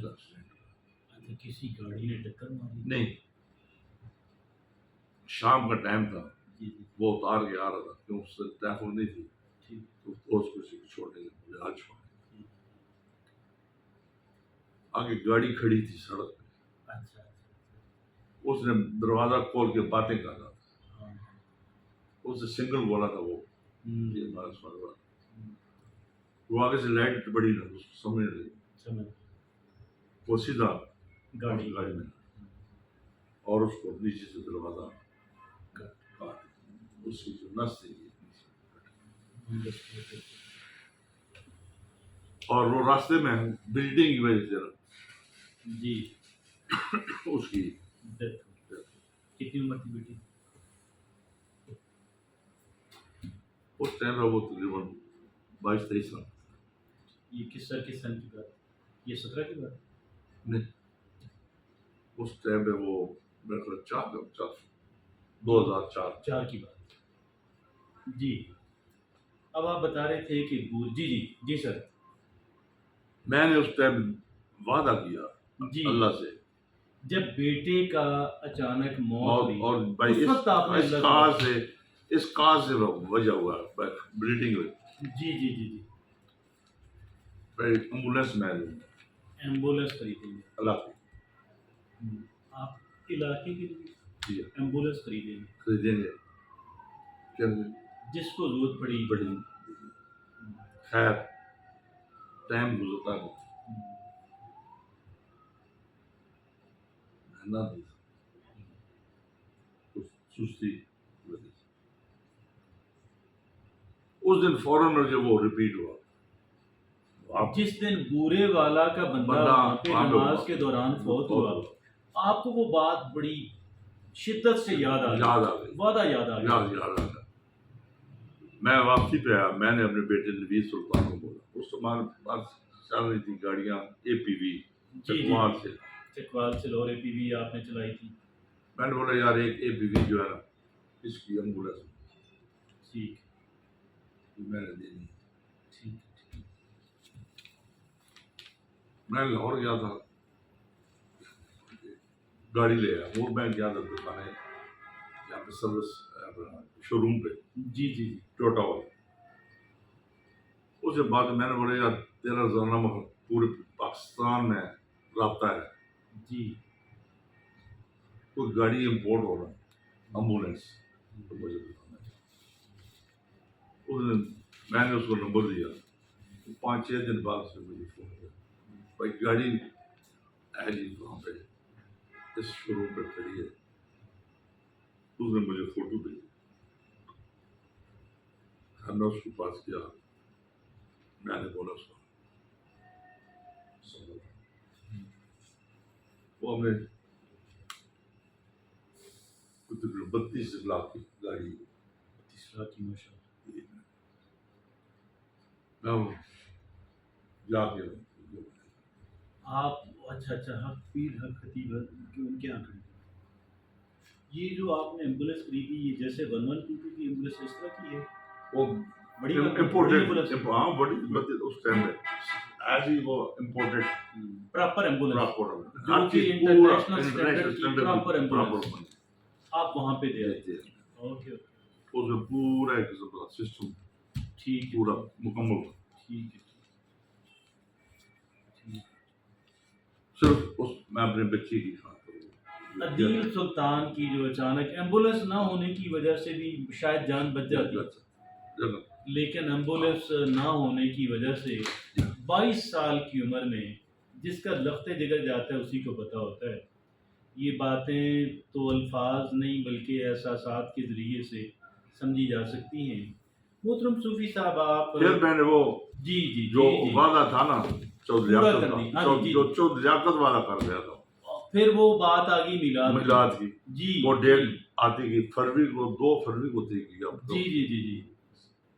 کا ایکسیڈنٹ ہوا. اچھا کسی گاڑی نے ٹکر ماری؟ نہیں, شام کا ٹائم تھا, جی جی وہ اتار کے آ رہا تھا کیوں اس سے ٹریفک نہیں تھی ٹھیک. تو دوست کسی کو چھوڑنے کے مجھے آج چھوڑے. آگے گاڑی کھڑی تھی سڑک پہ, اچھا اچھا اس نے دروازہ کھول کے باتیں کر رہا تھا. ہاں اس سے سنگل بولا تھا وہ یہ ہمارا سوال ہوا. وہ آگے سے لائٹ بڑی نا اس کو سمجھ نہیں لگی, سمجھ وہ سیدھا گاڑی میں اور اس کو نیچے سے دروازہ کاٹ, اس کی جو نس تھی اور وہ راستے میں بلڈنگ کی وجہ سے جی اس کی کتنی عمر کی بیٹی؟ اس ٹائم میں وہ تقریباً 22-23 سال. یہ کس سن کی بات؟ یہ 17 کی بات؟ نہیں, اس ٹائم میں وہ میرے خیال 2004 کی بات. جی اب آپ بتا رہے تھے کہ جی جی جی سر. میں نے اس ٹائم وعدہ کیا جی اللہ سے جب بیٹے کا اچانک موت ہوئی اور بھائی اس وقت آپ نے اس کاز سے وجہ ہوا بلیڈنگ ہوئی. جی جی جی جی ایمبولینس میں ایمبولینس خریدیں گے اللہ کی آپ علاقے کے لیے جی ایمبولینس خریدیں گے خریدیں گے کیا جس کو ضرورت پڑی بڑی. خیر ٹائم گزرتا ہے محنت سستی وجہ سے اس دن فوراً مجھے وہ ریپیٹ ہوا. جس دن بورے والا کا بندہ وہاں پہ نماز کے دوران فوت ہوا آپ کو وہ بات بڑی شدت سے یاد آ گئی, وعدہ یاد آ گیا. میں واپسی پہ آیا, میں نے اپنے بیٹے نوید سلطان کو بولا, اس زمانے پاس چل رہی تھی گاڑیاں اے پی وی چکوال سے لور اے پی وی آپ نے چلائی تھی. میں نے بولا یار ایک اے پی وی جو ہے نا اس کی ایمبولینس ٹھیک میں نے دینی. ٹھیک میں لاہور گیا تھا, گاڑی لے آیا, وہ میں گیا تھا دکان ہے یہاں پہ سروس شو روم پہ جی جی ٹوٹا والا. اس کے بعد میں نے بولا یار تیرا زمانہ پورے پاکستان میں رابطہ ہے جی کوئی گاڑی امپورٹ ہو رہا ہے ایمبولینس تو مجھے بتانا چاہیے. میں نے اس کو نمبر دیا, 5-6 دن بعد سے مجھے فون کیا, بھائی گاڑی ہے جی وہاں پہ اس شو روم پہ کھڑی ہے. اس نے مجھے فوٹو بھیجی, ہم نے اس کے پاس کیا, میں نے بولا اس کو وہ ہمیں تقریباً 32 لاکھ کی گاڑی 32 لاکھ کی ماشاء میں جا کے آپ اچھا حق پیر حق خطیب ان کے یہاں کھڑے. یہ جو آپ نے ایمبولینس خریدی یہ جیسے 1122 کی ایمبولینس اس طرح کی ہے وہ بڑی امپورٹڈ ہاں بڑی اس ٹائم میں ایسی وہ امپورٹڈ پراپر ایمبولینس ہر چیز انٹرنیشنل اسٹینڈرڈ کی پراپر ایمبولینس آپ وہاں پہ دے رہے تھے. اوکے اس میں پورا ایک قسم کا سسٹم ٹھیک ہے پورا مکمل ٹھیک ہے صرف اس میں اپنے بچے کی خاطر عدیل سلطان کی جو اچانک ایمبولینس نہ ہونے کی وجہ سے بھی شاید جان بچ جاتی، لیکن ایمبولینس نہ ہونے کی وجہ سے 22 سال کی عمر میں جس کا لخت جگر جاتا ہے اسی کو پتہ ہوتا ہے. یہ باتیں تو الفاظ نہیں بلکہ احساسات کے ذریعے سے سمجھی جا سکتی ہیں. محترم صوفی صاحب آپ پھر میں نے وہ جی جی جو جی وعدہ تھا نا چودھری پورا لیاقت کر کا، دی. ہاں جی، جو چودھری لیاقت والا کر دیا تھا پھر وہ بات آ گئی میلاد کی. میلاد کی، جی وہ ڈیٹ آتی کی فروری کو 2 فروری کو تھی کہ اب جی جی جی جی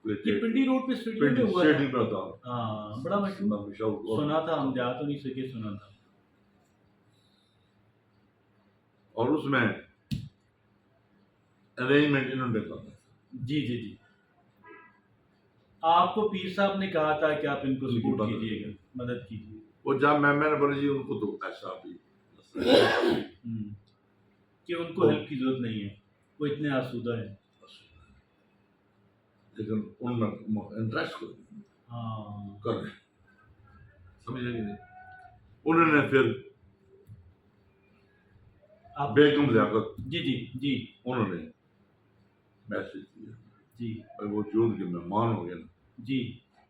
تو یہ پنڈی روڈ پہ اسٹیڈیم میں ہوا تھا. اسٹیڈیم میں تھا. ہاں بڑا مشہور سنا تھا، ہم جا تو نہیں سکے، سنا تھا. اور اس میں ارینجمنٹ انہوں نے کرا. جی جی جی آپ کو پیر صاحب نے کہا تھا کہ آپ ان کو سپورٹ کیجیے گا، مدد کیجیے. وہ جب میں نے بولا جی ان کو تو ایسا بھی کہ ان کو ہیلپ کی ضرورت نہیں ہے، وہ اتنے آسودہ ہیں. لیکن ان میں انٹرسٹ کو ہاں کر رہے سمجھے کہ نہیں. انہوں نے پھر آپ بیگم لیاقت جی جی جی انہوں نے میسج کیا جی بھائی وہ جو ان کے مہمان ہو گئے نا جی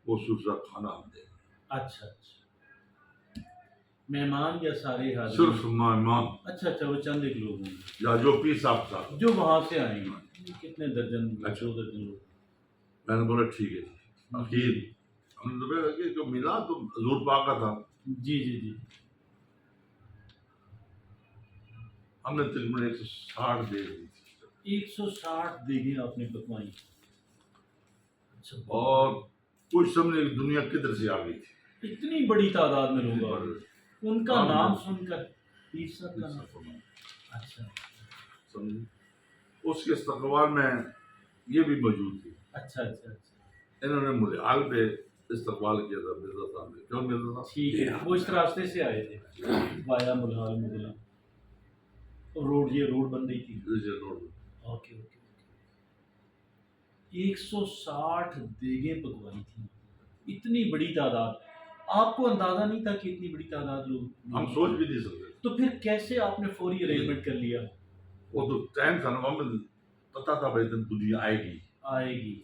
وہ دوسرا کھانا ہم دیں گے. اچھا اچھا مہمان یا سارے حاضر؟ صرف مہمان اچھا اچھا وہ چند ایک لوگ ہیں یا جو پیر صاحب تھا جو وہاں سے آئیں گے. کتنے درجن 2 درجن لوگ؟ میں نے بولا ٹھیک ہے. اخیر ہم نے تو کہ جو ملا تو حضور پاک کا تھا. جی جی جی ہم نے تقریباً 160 دے دی تھی 160 دیگیں آپ نے پکوائی. اچھا اور کچھ سمجھنے کی دنیا کدھر سے آ گئی تھی. اتنی بڑی تعداد میں لوگ آ گئے. ان کا ہاں، نام سن کر پیر صاحب کا نام. اچھا سمجھے اس کے استقبال میں یہ بھی موجود تھی. اچھا اچھا اچھا انہوں نے ملیال پہ استقبال کیا تھا مرزا صاحب نے. کیوں مرزا صاحب؟ ٹھیک ہے. وہ اس راستے سے آئے تھے وایا ملال مغلا روڈ، یہ روڈ بن رہی تھی. اوکے اوکے 160 دیگیں پکوائی تھیں. اتنی بڑی تعداد، آپ کو اندازہ نہیں تھا کہ اتنی بڑی تعداد لوگ؟ ہم سوچ بھی نہیں سکتے. تو پھر کیسے آپ نے فوری ارینجمنٹ کر لیا؟ وہ تو ٹائم تھا نا ہمیں پتا تھا بھائی دنیا آئے گی.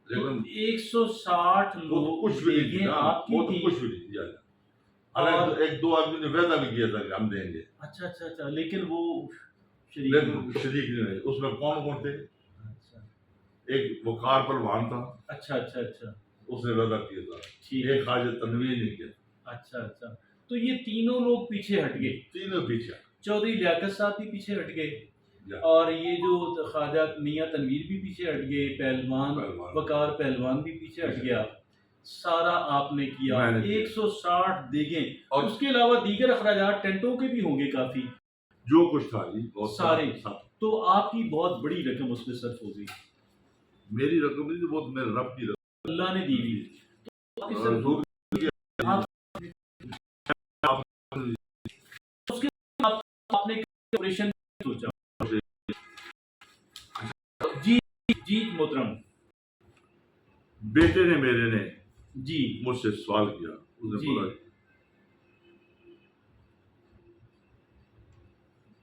لیکن 160 وہ تو لوگ کچھ بھی نہیں دیگیں تھا. آپ کی وہ تو تھی. کچھ بھی نہیں دیا. حالانکہ ایک دو آدمی نے وعدہ بھی کیا تھا کہ ہم دیں گے اچھا اچھا اچھا لیکن وہ شریک لیکن شریک نہیں رہے. اس میں کون کون تھے؟ اچھا ایک وقار پہلوان تھا، اچھا اچھا اچھا اس نے وعدہ کیا تھا. ٹھیک. ایک خواجہ تنویر نے کیا. اچھا اچھا تو یہ تینوں لوگ پیچھے ہٹ گئے. تینوں پیچھے. چودھری لیاقت صاحب بھی پیچھے ہٹ گئے جی. اور یہ جو خواجہ میاں تنویر بھی پیچھے ہٹ گئے، پہلوان وقار پہلوان بھی پیچھے ہٹ گیا. سارا آپ نے کیا. میں نے کیا. 160 دیگیں اور اس کے علاوہ دیگر اخراجات ٹینٹوں کے بھی ہوں گے کافی. جو کچھ تھا جی بہت سارے. سب. تو آپ کی بہت بڑی رقم اس میں صرف ہو گئی. میری رقم نہیں تھی، بہت میرے رب کی رقم. اللہ نے دی ہوئی. اور حضور آپ نے آپریشن سوچا. جی جی محترم بیٹے نے میرے نے جی مجھ سے سوال کیا. اس نے جی. بولا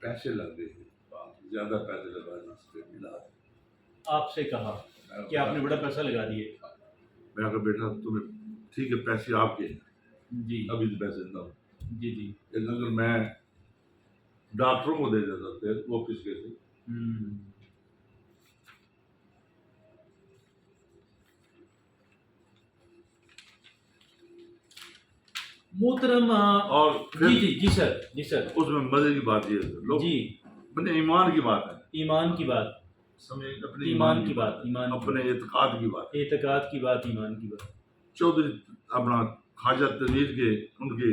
پیسے لگ گئے، زیادہ پیسے لگائے اس پہ ملا. آپ سے کہا کہ آپ نے بڑا پیسہ لگا دیے. میں نے کہا بیٹا تمہیں ٹھیک ہے پیسے آپ کے ہیں، جی ابھی تو پیسے نہ ہو. جی جی لیکن اگر میں ڈاکٹروں کو دے دیتا تھا وہ کس کے تھے. محترم اور جی جی جی سر جی سر. اس میں مزے کی بات یہ ہے لوگ جی اپنے ایمان کی بات ہے. ایمان کی بات. سمجھے اپنے ایمان کی بات. ایمان اپنے اعتقاد کی بات. اعتقاد کی بات. ایمان کی بات. چودھری اپنا خواجہ تنویر کے ان کے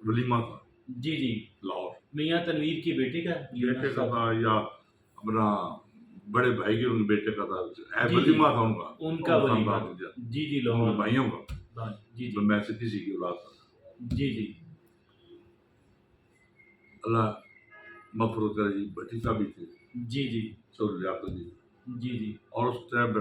ولیمہ تھا جی جی لاہور. میاں تنویر کے بیٹے کا بیٹے کا تھا یا اپنا بڑے بھائی کے ان کے بیٹے کا تھا. جی. ولیمہ تھا ان کا ولیمہ. جی جی لاہور بھائیوں کا. جی جی میں سے کسی کی اولاد تھا. جی جی اللہ مغفرت کرے جی. بھٹی صاحب بھی تھے جی جی چودھری لیاقت جی. جی جی اور اس ٹائم پہ